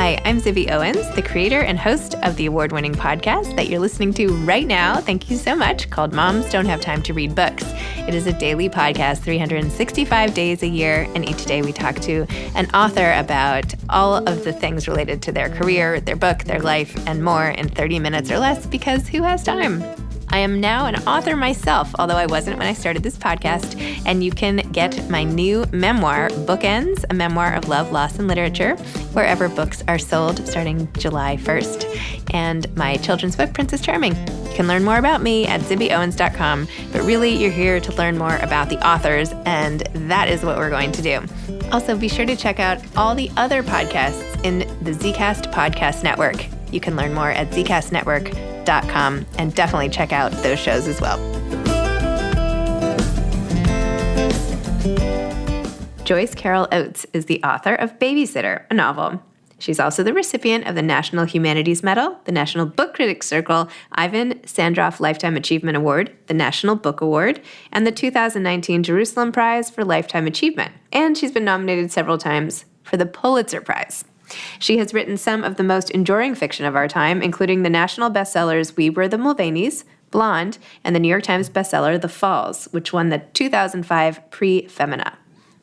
Hi, I'm Zibby Owens, the creator and host of the award-winning podcast that you're listening to right now. Thank you so much, called Moms Don't Have Time to Read Books. It is a daily podcast, 365 days a year, and each day we talk to an author about all of the things related to their career, their book, their life, and more in 30 minutes or less, because who has time? I am now an author myself, although I wasn't when I started this podcast, and you can get my new memoir, Bookends, a memoir of love, loss, and literature, wherever books are sold starting July 1st, and my children's book, Princess Charming. You can learn more about me at zibbyowens.com, but really you're here to learn more about the authors, and that is what we're going to do. Also, be sure to check out all the other podcasts in the Zcast Podcast Network. You can learn more at zcastnetwork.com and definitely check out those shows as well. Joyce Carol Oates is the author of Babysitter, a novel. She's also the recipient of the National Humanities Medal, the National Book Critics Circle, Ivan Sandroff Lifetime Achievement Award, the National Book Award, and the 2019 Jerusalem Prize for Lifetime Achievement. And she's been nominated several times for the Pulitzer Prize. She has written some of the most enduring fiction of our time, including the national bestsellers We Were the Mulvaneys, Blonde, and the New York Times bestseller The Falls, which won the 2005 Prix Femina.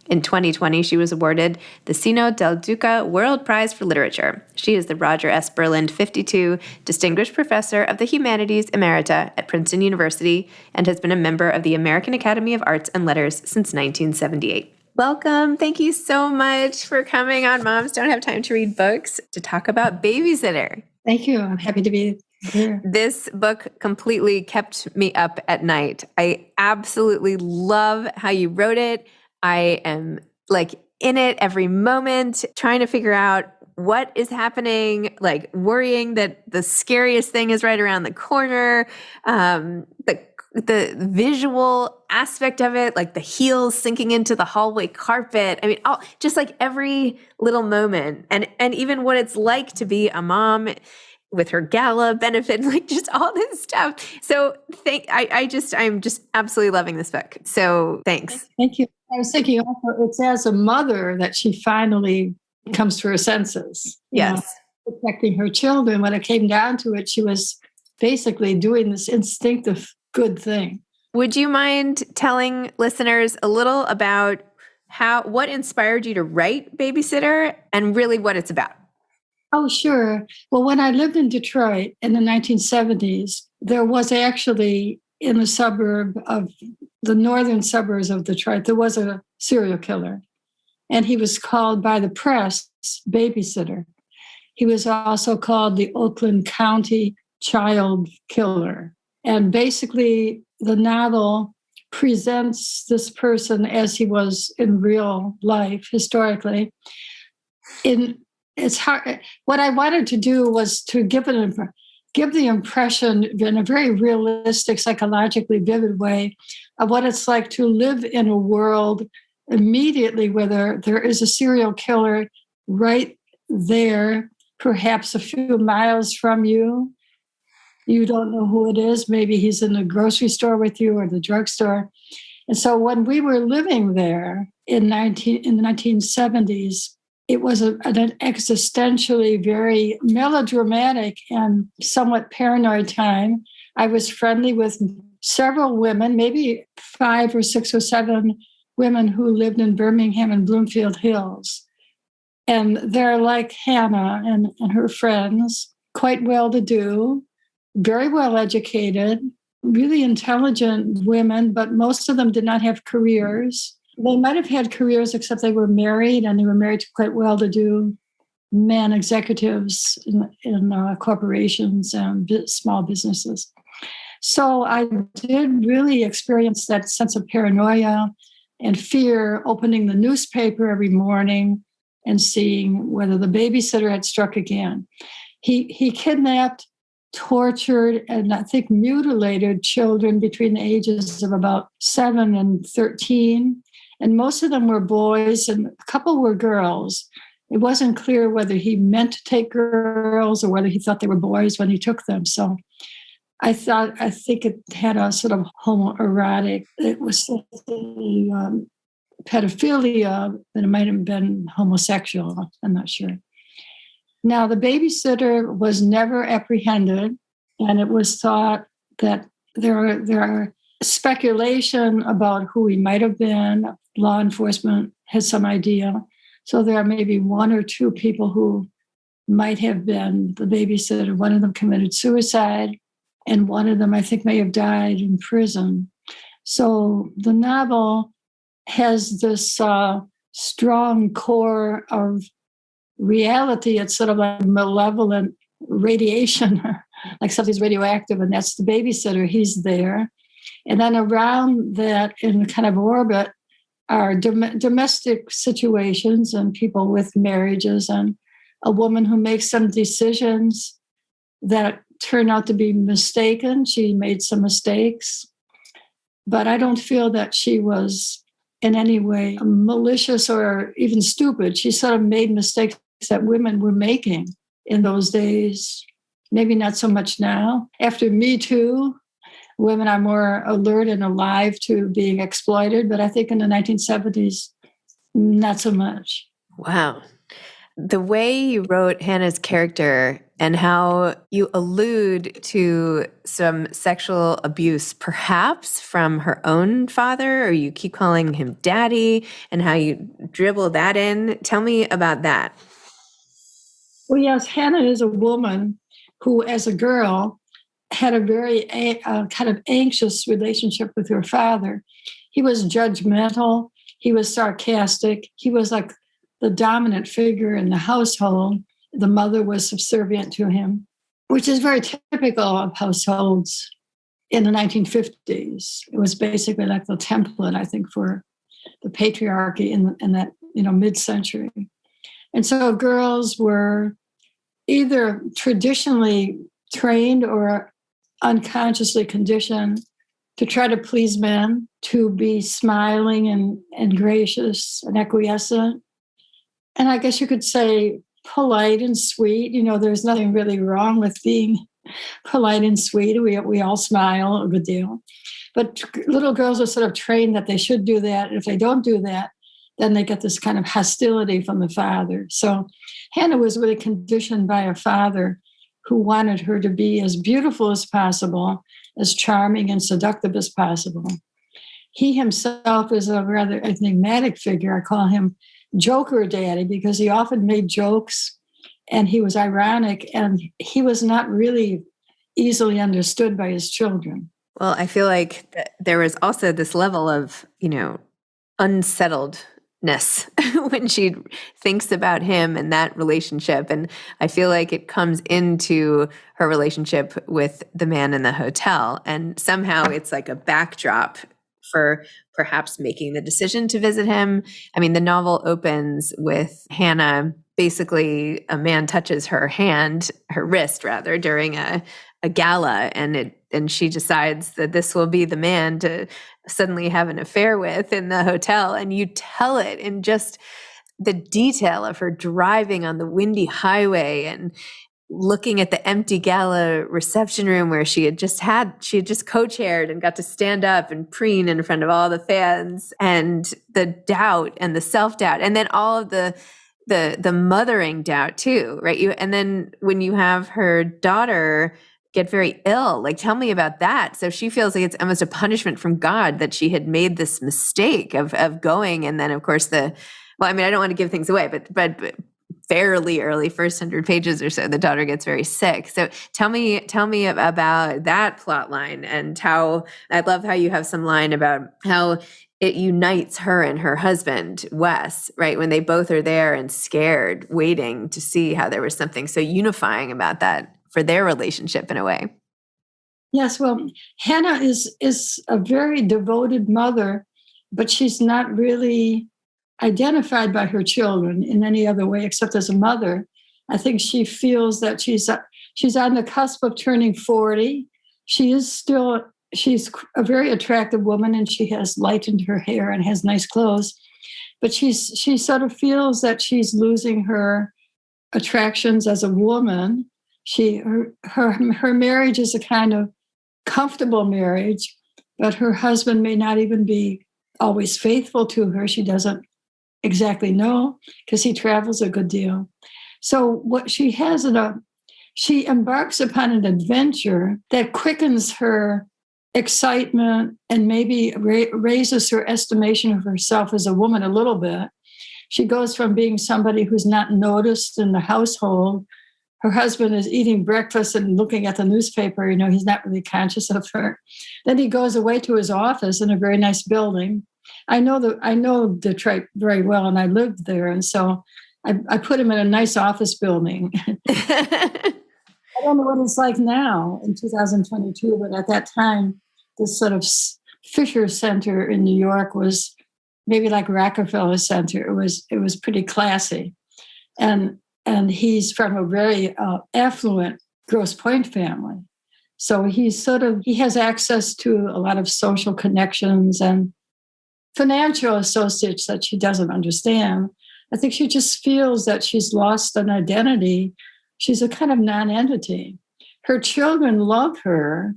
In 2020, she was awarded the Sino del Duca World Prize for Literature. She is the Roger S. Berland 52 Distinguished Professor of the Humanities Emerita at Princeton University and has been a member of the American Academy of Arts and Letters since 1978. Welcome. Thank you so much for coming on Moms Don't Have Time to Read Books to talk about Babysitter. Thank you. I'm happy to be here. This book completely kept me up at night. I absolutely love how you wrote it. I am in it every moment, trying to figure out what is happening, worrying that the scariest thing is right around the corner. The visual aspect of it, like the heels sinking into the hallway carpet. I mean, just every little moment, and even what it's like to be a mom with her gala benefit, just all this stuff. So I'm just absolutely loving this book. So thanks. Thank you. I was thinking also, it's as a mother that she finally comes to her senses. Yes. Protecting her children. When it came down to it, she was basically doing this instinctive good thing. Would you mind telling listeners a little about what inspired you to write Babysitter and really what it's about? Oh, sure. Well, when I lived in Detroit in the 1970s, there was actually in the northern suburbs of Detroit, there was a serial killer. And he was called by the press Babysitter. He was also called the Oakland County Child Killer. And basically, the novel presents this person as he was in real life, historically. It's hard. What I wanted to do was to give the impression in a very realistic, psychologically vivid way of what it's like to live in a world immediately where there is a serial killer right there, perhaps a few miles from you. You don't know who it is. Maybe he's in the grocery store with you or the drugstore. And so when we were living there in the 1970s, it was an existentially very melodramatic and somewhat paranoid time. I was friendly with several women, maybe 5 or 6 or 7 women who lived in Birmingham and Bloomfield Hills. And they're like Hannah and her friends, quite well-to-do, very well educated, really intelligent women, but most of them did not have careers. They might have had careers, except they were married, and they were married to quite well-to-do men executives in corporations and small businesses. So I did really experience that sense of paranoia and fear, opening the newspaper every morning and seeing whether the babysitter had struck again. He kidnapped, tortured, and I think mutilated children between the ages of about 7 and 13. And most of them were boys and a couple were girls. It wasn't clear whether he meant to take girls or whether he thought they were boys when he took them. So I think it had a sort of homoerotic, it was pedophilia, but it might have been homosexual. I'm not sure. Now, the babysitter was never apprehended, and it was thought that there are speculation about who he might have been. Law enforcement has some idea. So there are maybe one or two people who might have been the babysitter. One of them committed suicide, and one of them, I think, may have died in prison. So the novel has this strong core of reality. It's sort of like malevolent radiation, like something's radioactive, and that's the babysitter. He's there. And then around that, in kind of orbit, are domestic situations and people with marriages, and a woman who makes some decisions that turn out to be mistaken. She made some mistakes, but I don't feel that she was in any way malicious or even stupid. She sort of made mistakes that women were making in those days. Maybe not so much now. After Me Too, women are more alert and alive to being exploited, but I think in the 1970s, not so much. Wow. The way you wrote Hannah's character and how you allude to some sexual abuse, perhaps from her own father, or you keep calling him daddy, and how you dribble that in. Tell me about that. Well, yes, Hannah is a woman who, as a girl, had a very kind of anxious relationship with her father. He was judgmental. He was sarcastic. He was like the dominant figure in the household. The mother was subservient to him, which is very typical of households in the 1950s. It was basically like the template, I think, for the patriarchy in that mid-century. And so girls were either traditionally trained or unconsciously conditioned to try to please men, to be smiling and gracious and acquiescent. And I guess you could say polite and sweet. There's nothing really wrong with being polite and sweet. We all smile a good deal. But little girls are sort of trained that they should do that. And if they don't do that, then they get this kind of hostility from the father. So Hannah was really conditioned by a father who wanted her to be as beautiful as possible, as charming and seductive as possible. He himself is a rather enigmatic figure. I call him Joker Daddy because he often made jokes and he was ironic, and he was not really easily understood by his children. Well, I feel like there was also this level of, unsettledness when she thinks about him and that relationship. And I feel like it comes into her relationship with the man in the hotel. And somehow it's like a backdrop for perhaps making the decision to visit him. I mean, the novel opens with Hannah, basically a man touches her wrist rather, during a gala, and she decides that this will be the man to suddenly have an affair with in the hotel. And you tell it in just the detail of her driving on the windy highway and looking at the empty gala reception room where she had just co-chaired and got to stand up and preen in front of all the fans, and the doubt and the self-doubt, and then all of the mothering doubt too, right? And then when you have her daughter get very ill, like, tell me about that. So she feels like it's almost a punishment from God that she had made this mistake of going. And then of course I don't want to give things away, but fairly early, first 100 pages or so, the daughter gets very sick. So tell me about that plot line, and how I love how you have some line about how it unites her and her husband, Wes, right? When they both are there and scared, waiting to see how there was something so unifying about that for their relationship in a way. Yes, well, Hannah is a very devoted mother, but she's not really identified by her children in any other way except as a mother. I think she feels that she's on the cusp of turning 40. She's a very attractive woman, and she has lightened her hair and has nice clothes. But she sort of feels that she's losing her attractions as a woman. Her marriage is a kind of comfortable marriage, but her husband may not even be always faithful to her. She doesn't exactly know because he travels a good deal. So what she embarks upon an adventure that quickens her excitement and maybe raises her estimation of herself as a woman a little bit. She goes from being somebody who's not noticed in the household. Her husband is eating breakfast and looking at the newspaper. He's not really conscious of her. Then he goes away to his office in a very nice building. I know Detroit very well, and I lived there. And so I put him in a nice office building. I don't know what it's like now in 2022, but at that time, this sort of Fisher Center in New York was maybe like Rockefeller Center. It was pretty classy, and he's from a very affluent Grosse Pointe family, so he has access to a lot of social connections and financial associates that she doesn't understand. I think she just feels that she's lost an identity. She's a kind of non-entity. Her children love her,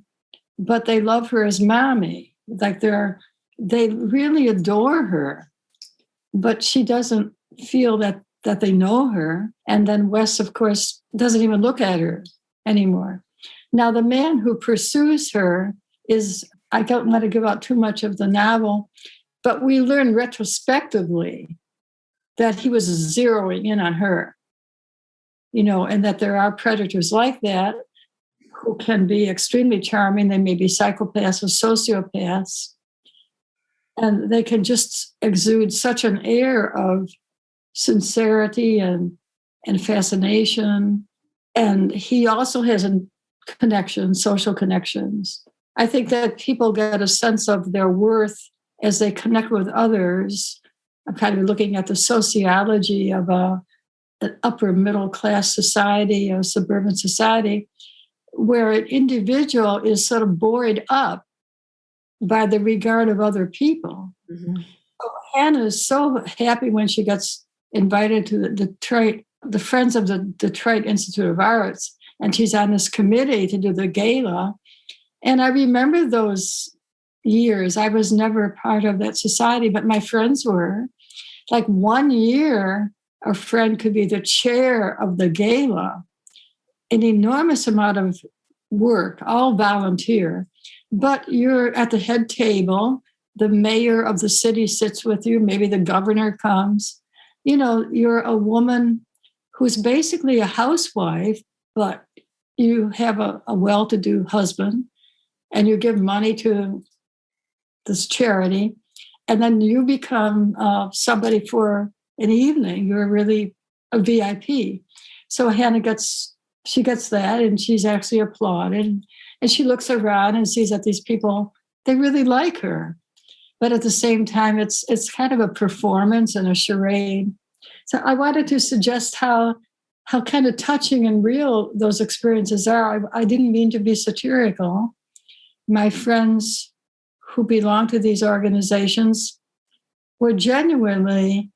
but they love her as mommy. Like they really adore her, but she doesn't feel that they know her. And then Wes, of course, doesn't even look at her anymore. Now, the man who pursues her I don't want to give out too much of the novel, but we learn retrospectively that he was zeroing in on her. And that there are predators like that who can be extremely charming. They may be psychopaths or sociopaths. And they can just exude such an air of sincerity and fascination. And he also has social connections. I think that people get a sense of their worth as they connect with others. I'm kind of looking at the sociology of an upper middle class society or suburban society, where an individual is sort of buoyed up by the regard of other people. Mm-hmm. Hannah is so happy when she gets invited to the Friends of the Detroit Institute of Arts, and she's on this committee to do the gala. And I remember those years. I was never part of that society, but my friends were. Like 1 year, a friend could be the chair of the gala, an enormous amount of work, all volunteer. But you're at the head table. The mayor of the city sits with you. Maybe the governor comes. You're a woman who's basically a housewife, but you have a well-to-do husband, and you give money to this charity, and then you become somebody for an evening. You're really a VIP. So Hannah gets that, and she's actually applauded. And she looks around and sees that these people, they really like her. But at the same time, it's kind of a performance and a charade. So I wanted to suggest how kind of touching and real those experiences are. I didn't mean to be satirical. My friends who belong to these organizations were genuinely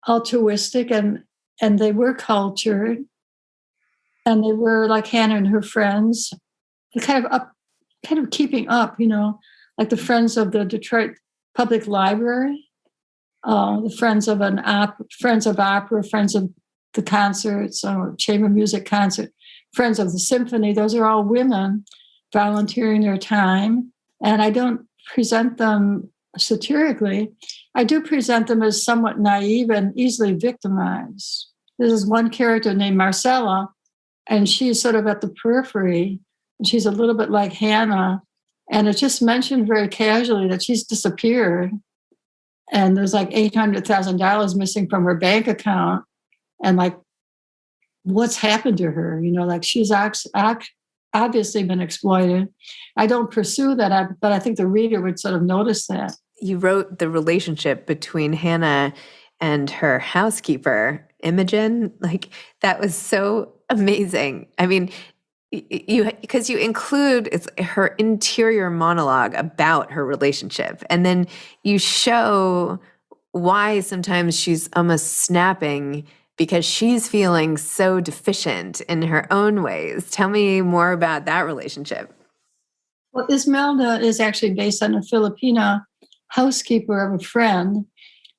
altruistic, and they were cultured, and they were like Hannah and her friends. They kind of keeping up, like the Friends of the Detroit Public Library, the Friends of Opera, Friends of the Concerts, Chamber Music Concert, Friends of the Symphony. Those are all women volunteering their time. And I don't present them satirically. I do present them as somewhat naive and easily victimized. This is one character named Marcella, and she's sort of at the periphery. And she's a little bit like Hannah. And it's just mentioned very casually that she's disappeared. And there's like $800,000 missing from her bank account. And like, what's happened to her? Like she's obviously been exploited. I don't pursue that, but I think the reader would sort of notice that. You wrote the relationship between Hannah and her housekeeper, Imogen. Like, that was so amazing. I mean, because you include her interior monologue about her relationship, and then you show why sometimes she's almost snapping because she's feeling so deficient in her own ways. Tell me more about that relationship. Well, Ismelda is actually based on a Filipina housekeeper of a friend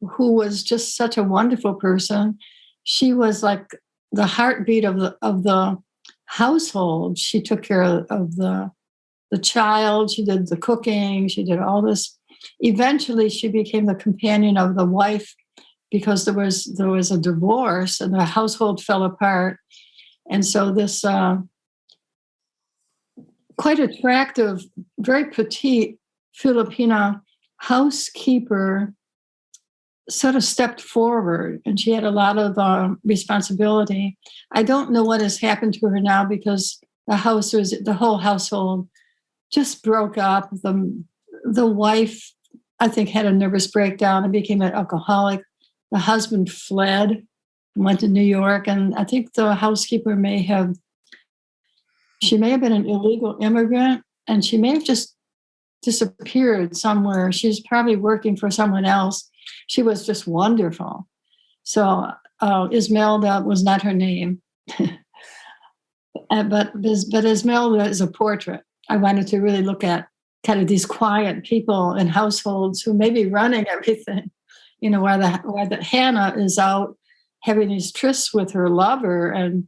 who was just such a wonderful person. She was like the heartbeat of the household. She took care of the child. She did the cooking. She did all this. Eventually, she became the companion of the wife because there was a divorce and the household fell apart. And so this quite attractive, very petite Filipina housekeeper sort of stepped forward, and she had a lot of responsibility. I don't know what has happened to her now because the whole household just broke up. The wife, I think, had a nervous breakdown and became an alcoholic. The husband fled and went to New York, and I think the housekeeper may have been an illegal immigrant, and she may have just disappeared somewhere. She's probably working for someone else. She was just wonderful. So Ismelda was not her name, but Ismelda is a portrait. I wanted to really look at kind of these quiet people in households who may be running everything. While the Hannah is out having these trysts with her lover and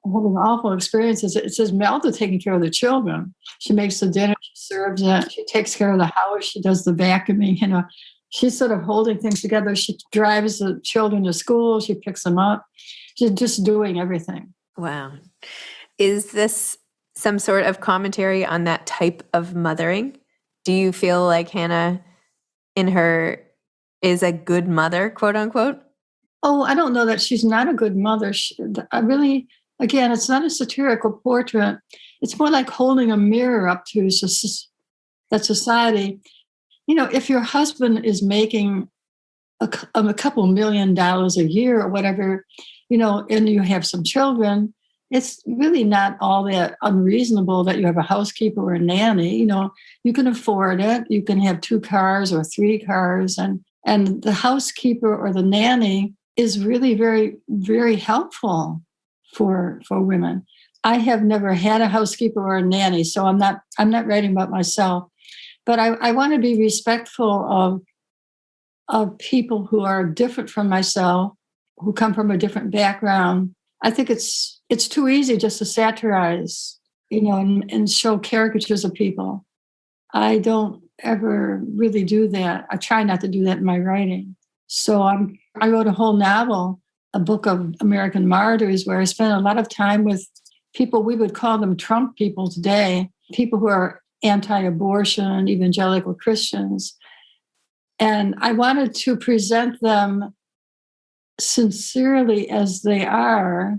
having awful experiences. It says Melda taking care of the children. She makes the dinner, she serves it, she takes care of the house, she does the vacuuming, She's sort of holding things together. She drives the children to school, she picks them up. She's just doing everything. Wow. Is this some sort of commentary on that type of mothering? Do you feel like Hannah is a good mother, quote unquote? Oh, I don't know that she's not a good mother. Again, it's not a satirical portrait. It's more like holding a mirror up to that society. If your husband is making a couple $1 million a year or whatever, and you have some children, it's really not all that unreasonable that you have a housekeeper or a nanny. You can afford it. You can have 2 cars or 3 cars, and the housekeeper or the nanny is really very, very helpful for women. I have never had a housekeeper or a nanny, so I'm not writing about myself. But I want to be respectful of people who are different from myself, who come from a different background. I think it's too easy just to satirize, and show caricatures of people. I don't ever really do that. I try not to do that in my writing. So I wrote a whole novel, a book of American martyrs, where I spent a lot of time with people, we would call them Trump people today, people who are anti-abortion, evangelical Christians. And I wanted to present them sincerely as they are,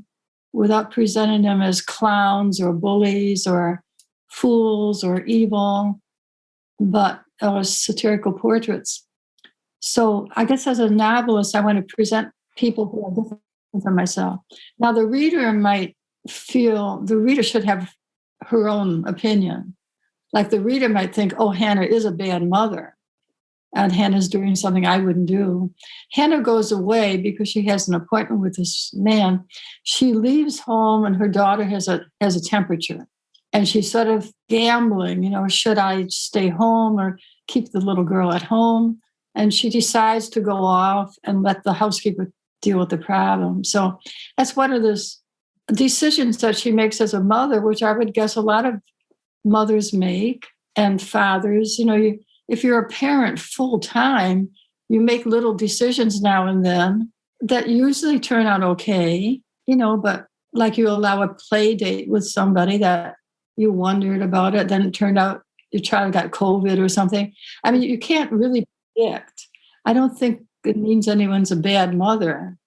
without presenting them as clowns or bullies or fools or evil, but as satirical portraits. So I guess as a novelist, I want to present people who are different from myself. Now, the reader should have her own opinion. Like the reader might think, oh, Hannah is a bad mother, and Hannah's doing something I wouldn't do. Hannah goes away because she has an appointment with this man. She leaves home and her daughter has a temperature. And she's sort of gambling, should I stay home or keep the little girl at home? And she decides to go off and let the housekeeper deal with the problem. So that's one of those decisions that she makes as a mother, which I would guess a lot of mothers make, and fathers. If you're a parent full time, you make little decisions now and then that usually turn out okay, but like you allow a play date with somebody that you wondered about it, then it turned out your child got COVID or something. I mean, you can't really predict. I don't think it means anyone's a bad mother.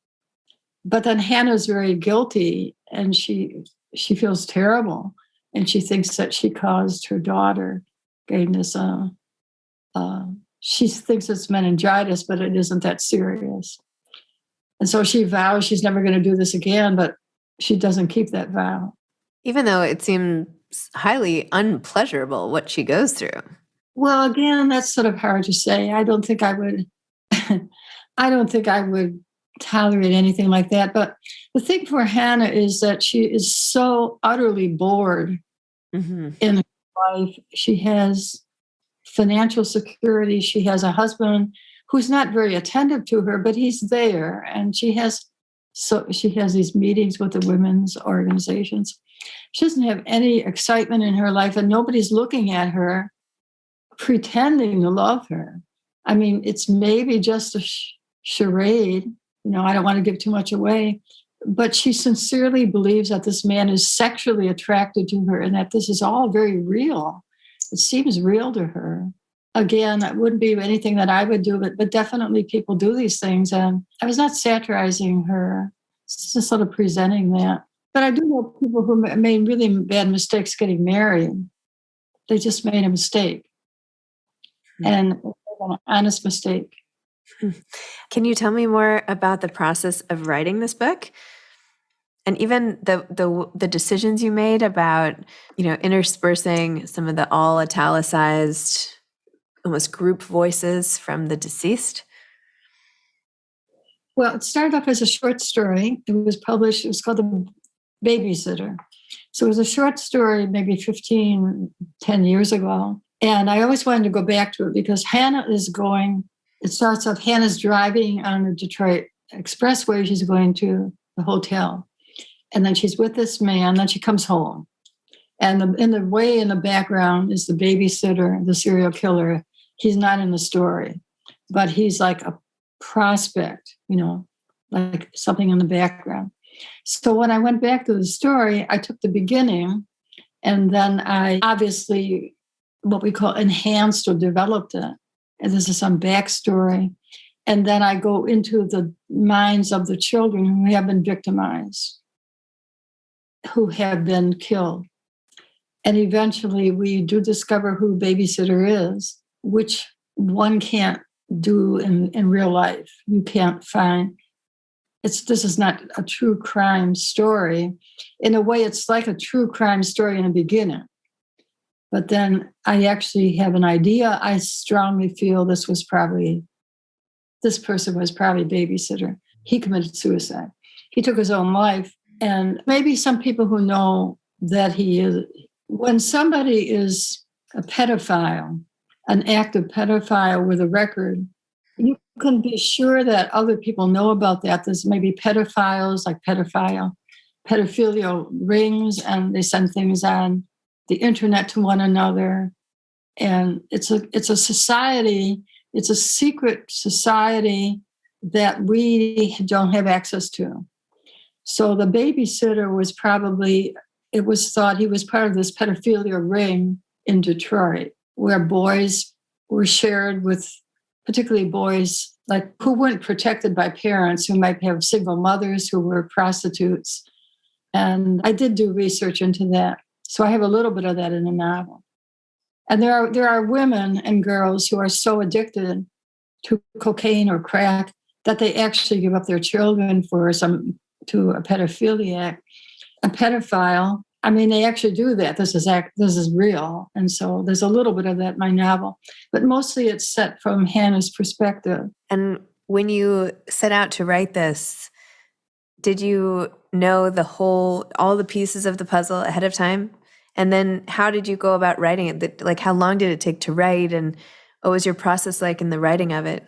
But then Hannah's very guilty, and she feels terrible, and she thinks that she caused her daughter getting this. She thinks it's meningitis, but it isn't that serious. And so she vows she's never going to do this again, but she doesn't keep that vow. Even though it seems highly unpleasurable what she goes through. Well, again, that's sort of hard to say. I don't think I would tolerate anything like that. But the thing for Hannah is that she is so utterly bored in her life. She has financial security. She has a husband who's not very attentive to her, but he's there. And she has So she has these meetings with the women's organizations. She doesn't have any excitement in her life, and nobody's looking at her pretending to love her. I mean, it's maybe just a charade. I don't want to give too much away, but she sincerely believes that this man is sexually attracted to her and that this is all very real. It seems real to her. Again, that wouldn't be anything that I would do, but definitely people do these things. And I was not satirizing her, just sort of presenting that. But I do know people who made really bad mistakes getting married. They just made a mistake, and an honest mistake. Can you tell me more about the process of writing this book? And even the decisions you made about, interspersing some of the all italicized, almost group voices from the deceased? Well, it started off as a short story. It was published, it was called The Babysitter. So it was a short story, maybe 10 years ago. And I always wanted to go back to it because it starts off, Hannah's driving on the Detroit Expressway. She's going to the hotel. And then she's with this man, then she comes home. And in the background is the babysitter, the serial killer. He's not in the story, but he's like a prospect, like something in the background. So when I went back to the story, I took the beginning and then I obviously what we call enhanced or developed it. And this is some backstory. And then I go into the minds of the children who have been victimized, who have been killed. And eventually we do discover who Babysitter is, which one can't do in real life. You can't find. This is not a true crime story. In a way, it's like a true crime story in the beginning. But then I actually have an idea. I strongly feel this person was probably Babysitter. He committed suicide. He took his own life. And maybe some people who know that he is, when somebody is a pedophile, an active pedophile with a record, you can be sure that other people know about that. There's maybe pedophiles, like pedophilia rings, and they send things on the internet to one another. And it's a society, it's a secret society that we don't have access to. So the Babysitter it was thought he was part of this pedophilia ring in Detroit, where boys were shared with, particularly boys like who weren't protected by parents, who might have single mothers who were prostitutes. And I did do research into that. So I have a little bit of that in the novel. And there are women and girls who are so addicted to cocaine or crack that they actually give up their children to a pedophiliac, a pedophile. I mean, they actually do that. This is real. And so there's a little bit of that in my novel, but mostly it's set from Hannah's perspective. And when you set out to write this, did you know all the pieces of the puzzle ahead of time? And then how did you go about writing it? Like, how long did it take to write? And what was your process like in the writing of it?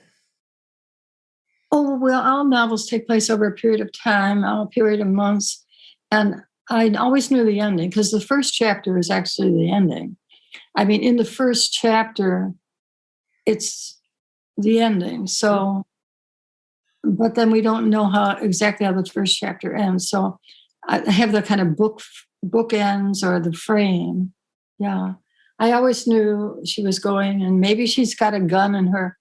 Oh, well, all novels take place over a period of time, a period of months. And I always knew the ending because the first chapter is actually the ending. I mean, in the first chapter, it's the ending. So, but then we don't know exactly how the first chapter ends. So I have the kind of bookends or the frame. Yeah. I always knew she was going, and maybe she's got a gun in her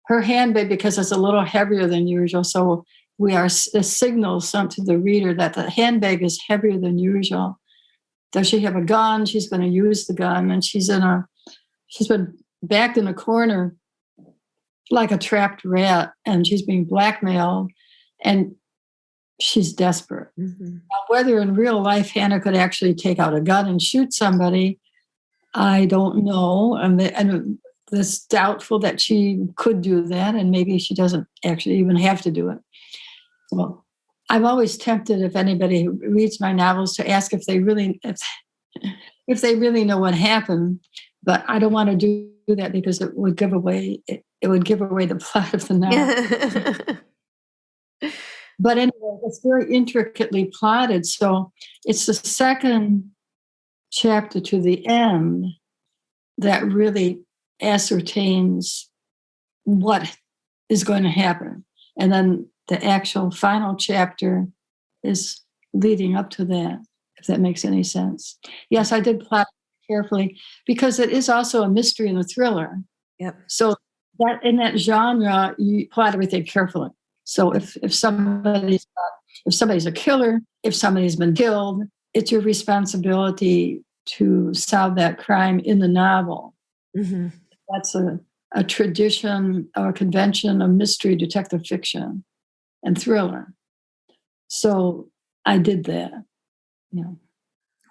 handbag because it's a little heavier than usual. So a signal sent to the reader that the handbag is heavier than usual. Does she have a gun? She's going to use the gun, and she's been backed in a corner like a trapped rat, and she's being blackmailed, and she's desperate. Mm-hmm. Now, whether in real life Hannah could actually take out a gun and shoot somebody, I don't know. And it's doubtful that she could do that, and maybe she doesn't actually even have to do it. Well, I'm always tempted, if anybody who reads my novels, to ask if they really know what happened, but I don't want to do that because it would give away the plot of the novel. But anyway, it's very intricately plotted. So it's the second chapter to the end that really ascertains what is going to happen. And then the actual final chapter is leading up to that, if that makes any sense. Yes, I did plot carefully because it is also a mystery and a thriller. Yep. So that in that genre, you plot everything carefully. So if somebody's a killer, if somebody's been killed, it's your responsibility to solve that crime in the novel. Mm-hmm. That's a tradition or convention of mystery, detective fiction, and thriller. So I did that. Yeah.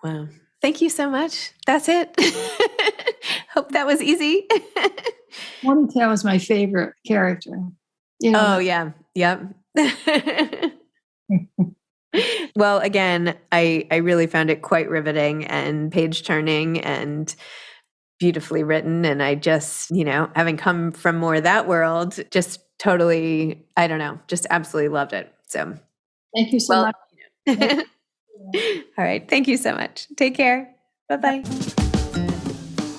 Wow. Thank you so much. That's it. Hope that was easy. Ponytail is my favorite character. Oh, yeah. Yep. Well, again, I really found it quite riveting and page turning and beautifully written. And I just, having come from more of that world, just totally, I don't know, just absolutely loved it. So thank you so much. All right. Thank you so much. Take care. Bye-bye.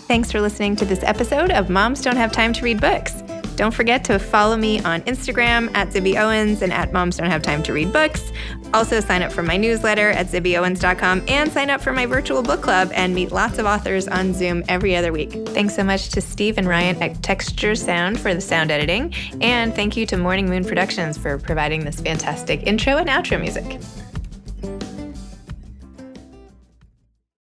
Thanks for listening to this episode of Moms Don't Have Time to Read Books. Don't forget to follow me on Instagram at Zibby Owens and at Moms Don't Have Time to Read Books. Also sign up for my newsletter at zibbyowens.com and sign up for my virtual book club and meet lots of authors on Zoom every other week. Thanks so much to Steve and Ryan at Texture Sound for the sound editing. And thank you to Morning Moon Productions for providing this fantastic intro and outro music.